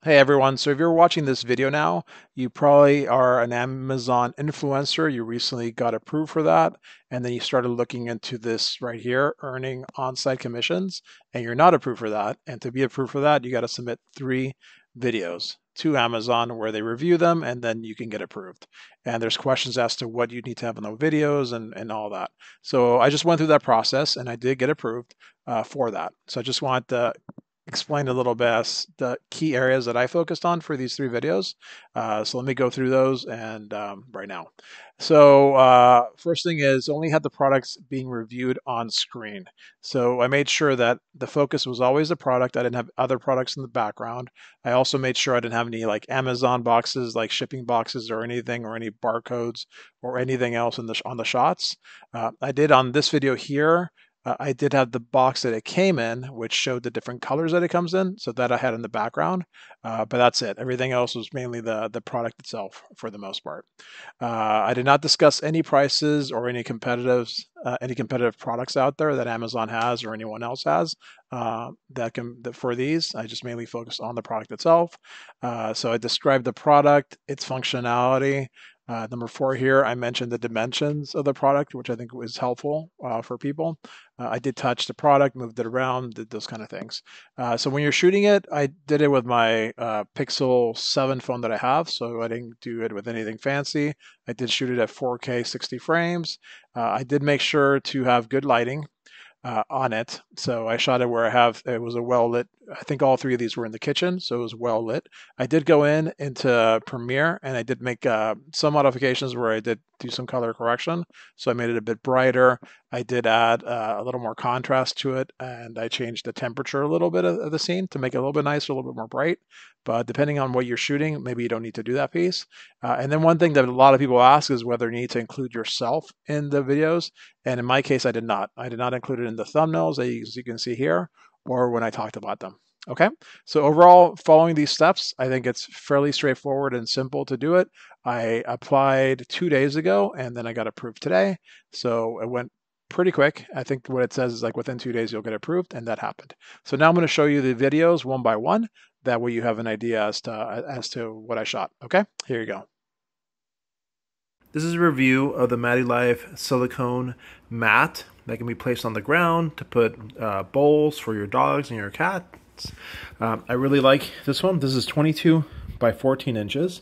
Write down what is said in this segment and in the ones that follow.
Hey everyone, so if you're watching this video now, you probably are an Amazon influencer. You recently got approved for that, and then you started looking into this right here, earning on-site commissions, and you're not approved for that. And to be approved for that, you got to submit 3 videos to Amazon where they review them, and then you can get approved. And there's questions as to what you need to have in those videos and all that. So I just went through that process, and I did get approved for that. So I just want to explained a little bit as the key areas that I focused on for these 3 videos. So let me go through those and right now. So first thing is only had the products being reviewed on screen. So I made sure that the focus was always the product. I didn't have other products in the background. I also made sure I didn't have any like Amazon boxes, like shipping boxes or anything, or any barcodes or anything else on the shots. I did on this video here. I did have the box that it came in, which showed the different colors that it comes in, so that I had in the background. But that's it. Everything else was mainly the product itself for the most part. I did not discuss any prices or any competitive products out there that Amazon has or anyone else has for these. I just mainly focused on the product itself. So I described the product, its functionality. Number 4 here, I mentioned the dimensions of the product, which I think was helpful for people. I did touch the product, moved it around, did those kind of things. So when you're shooting it, I did it with my Pixel 7 phone that I have, so I didn't do it with anything fancy. I did shoot it at 4K 60 frames. I did make sure to have good lighting on it. So I shot it where it was a well lit. I think all 3 of these were in the kitchen, so it was well lit. I did go into Premiere and I did make some modifications where I did do some color correction. So I made it a bit brighter. I did add a little more contrast to it, and I changed the temperature a little bit of the scene to make it a little bit nicer, a little bit more bright. But depending on what you're shooting, maybe you don't need to do that piece. And then one thing that a lot of people ask is whether you need to include yourself in the videos. And in my case, I did not. I did not include it in the thumbnails, as you can see here, or when I talked about them. Okay, so overall, following these steps, I think it's fairly straightforward and simple to do it. I applied 2 days ago, and then I got approved today. So it went pretty quick. I think what it says is like within 2 days, you'll get approved, and that happened. So now I'm going to show you the videos one by one. That way you have an idea as to what I shot. Okay, here you go. This is a review of the Matty Life silicone mat that can be placed on the ground to put bowls for your dogs and your cats. I really like this one. This is 22 by 14 inches.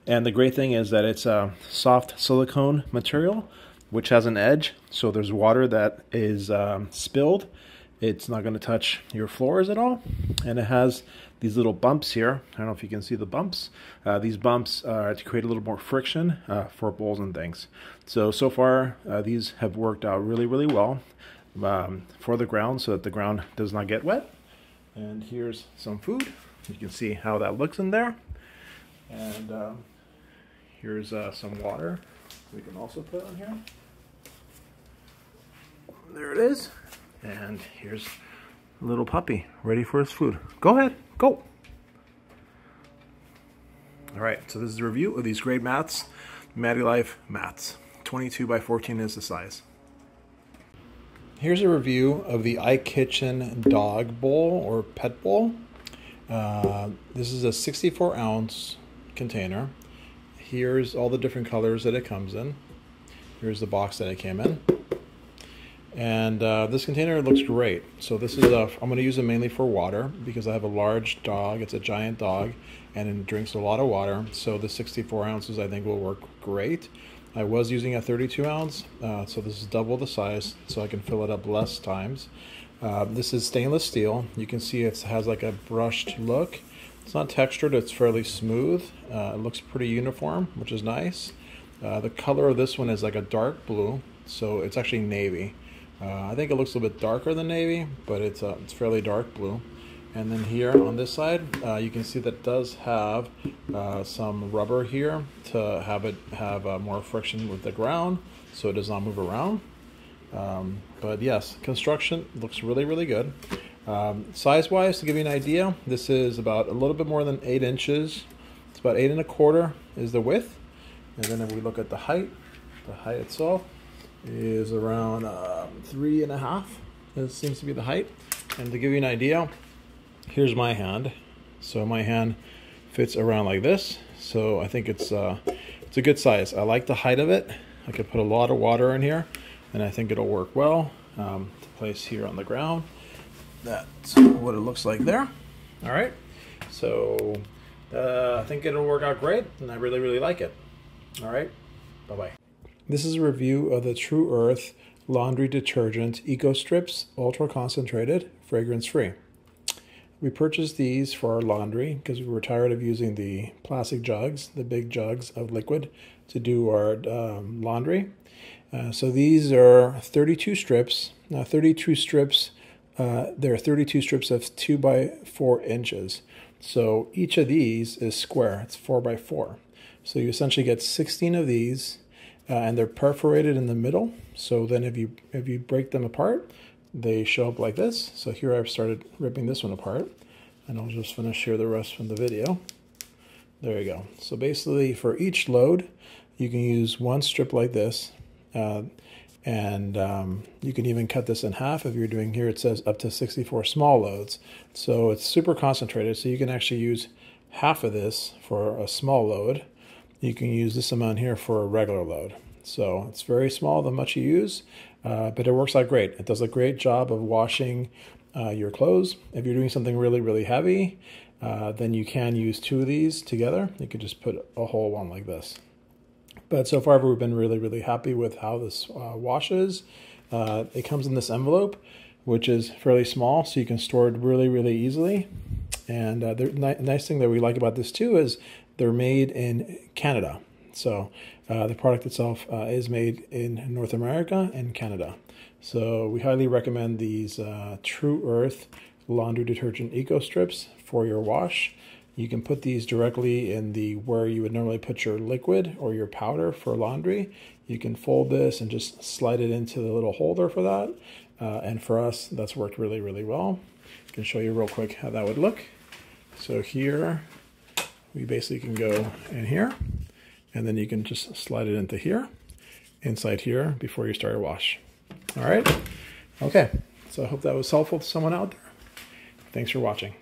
And the great thing is that it's a soft silicone material, which has an edge. So there's water that is spilled. It's not going to touch your floors at all. And it has these little bumps here. I don't know if you can see the bumps. These bumps are to create a little more friction for bowls and things. So far, these have worked out really, really well for the ground so that the ground does not get wet. And here's some food. You can see how that looks in there. And here's some water we can also put on here. There it is. And here's a little puppy ready for his food. Go ahead, go. All right, so this is a review of these great mats, Matty Life mats. 22 by 14 is the size. Here's a review of the iKitchen dog bowl or pet bowl. This is a 64-ounce container. Here's all the different colors that it comes in. Here's the box that it came in. And this container looks great. So this is I'm going to use it mainly for water because I have a large dog. It's a giant dog and it drinks a lot of water. So the 64 ounces I think will work great. I was using a 32 ounce, so this is double the size, so I can fill it up less times. This is stainless steel. You can see it has like a brushed look. It's not textured, it's fairly smooth. It looks pretty uniform, which is nice. The color of this one is like a dark blue, so it's actually navy. I think it looks a little bit darker than navy, but it's fairly dark blue. And then here on this side, you can see that it does have some rubber here to have more friction with the ground, so it does not move around. But yes, construction looks really, really good. Size-wise, to give you an idea, this is about a little bit more than 8 inches. It's about 8 1/4 is the width. And then if we look at the height itself is around 3 1/2. This seems to be the height. And to give you an idea, here's my hand. So my hand fits around like this. So I think it's a good size. I like the height of it. I could put a lot of water in here, and I think it'll work well to place here on the ground. That's what it looks like there. All right, so I think it'll work out great, and I really, really like it. All right, bye-bye. This is a review of the True Earth Laundry Detergent Eco Strips, ultra concentrated, fragrance free. We purchased these for our laundry because we were tired of using the plastic jugs, the big jugs of liquid, to do our laundry. So these are 32 strips. Now 32 strips, there are 32 strips of 2 by 4 inches. So each of these is square, it's 4 by 4. So you essentially get 16 of these, and they're perforated in the middle. So then if you break them apart, they show up like this. So here I've started ripping this one apart, and I'll just finish here the rest from the video. There you go. So basically for each load, you can use one strip like this, and you can even cut this in half. If you're doing here, it says up to 64 small loads. So it's super concentrated, so you can actually use half of this for a small load. You can use this amount here for a regular load. So it's very small, the much you use, but it works out great. It does a great job of washing your clothes. If you're doing something really, really heavy, then you can use 2 of these together. You could just put a whole one like this. But so far, we've been really, really happy with how this washes. It comes in this envelope, which is fairly small, so you can store it really, really easily. And the nice thing that we like about this too is they're made in Canada. So the product itself is made in North America and Canada. So we highly recommend these True Earth Laundry Detergent Eco Strips for your wash. You can put these directly in where you would normally put your liquid or your powder for laundry. You can fold this and just slide it into the little holder for that. And for us, that's worked really, really well. I can show you real quick how that would look. So here, we basically can go in here, and then you can just slide it into here, inside here, before you start your wash. All right? Okay, so I hope that was helpful to someone out there. Thanks for watching.